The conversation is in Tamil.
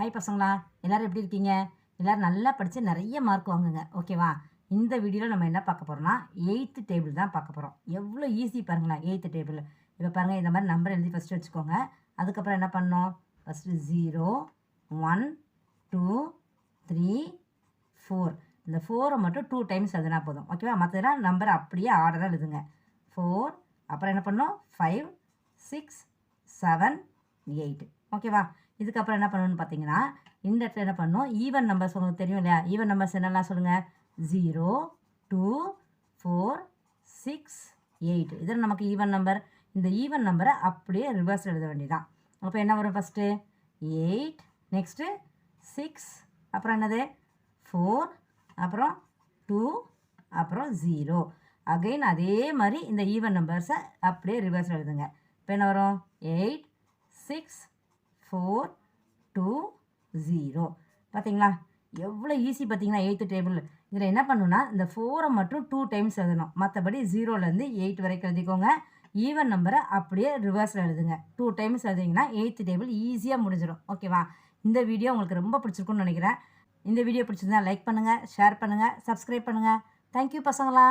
ஹாய் பசங்களா, எல்லோரும் எப்படி இருக்கீங்க? எல்லோரும் நல்லா படித்து நிறைய மார்க் வாங்குங்க, ஓகேவா? இந்த வீடியோவில் நம்ம என்ன பார்க்க போகிறோம்னா 8th டேபிள் தான் பார்க்க போகிறோம். எவ்வளோ ஈஸி பாருங்களேன் 8th டேபிள். இப்போ பாருங்கள், இந்த மாதிரி நம்பர் எழுதி ஃபஸ்ட்டு வச்சுக்கோங்க. அதுக்கப்புறம் என்ன பண்ணணும்? ஃபஸ்ட்டு 0 1 2 3 4. இந்த 4 மட்டும் 2 டைம்ஸ் எழுதுனா போதும், ஓகேவா? மற்றதெல்லாம் நம்பர் அப்படியே ஆர்டராக எழுதுங்க. 4, அப்புறம் என்ன பண்ணணும்? 5 6 7 8, ஓகேவா? இதுக்கப்புறம் என்ன பண்ணணும்னு பார்த்தீங்கன்னா, இந்த இடத்துல என்ன பண்ணணும்? ஈவன் நம்பர்ஸ் உங்களுக்கு தெரியும் இல்லையா? ஈவன் நம்பர்ஸ் என்னெல்லாம் சொல்லுங்கள்? 0 2 4 6 8. இதில் நமக்கு ஈவன் நம்பர். இந்த ஈவன் நம்பரை அப்படியே ரிவர்ஸ் எழுத வேண்டியதான். அப்போ என்ன வரும்? ஃபஸ்ட்டு 8, நெக்ஸ்ட்டு 6, அப்புறம் என்னது 4, அப்புறம் 2, அப்புறம் 0. அகெயின் அதே மாதிரி இந்த ஈவன் நம்பர்ஸை அப்படியே ரிவர்ஸ் எழுதுங்க. இப்போ என்ன வரும்? 8 6 4 2 0. பார்த்தீங்களா எவ்வளோ ஈஸி? பார்த்தீங்களா 8th டேபிள். இதில் என்ன பண்ணணும்னா, இந்த 4 மட்டும் 2 டைம்ஸ் எழுதணும். மற்றபடி 0லேருந்து 8 வரைக்கும் எழுதிக்கோங்க. ஈவன் நம்பரை அப்படியே ரிவர்ஸில் எழுதுங்க. 2 டைம்ஸ் எழுதிங்கன்னா 8th டேபிள் ஈஸியாக முடிஞ்சிடும், ஓகேவா? இந்த வீடியோ உங்களுக்கு ரொம்ப பிடிச்சிருக்குன்னு நினைக்கிறேன். இந்த வீடியோ பிடிச்சிருந்தா லைக் பண்ணுங்கள், ஷேர் பண்ணுங்கள், சப்ஸ்கிரைப் பண்ணுங்கள். தேங்க்யூ பசங்களா.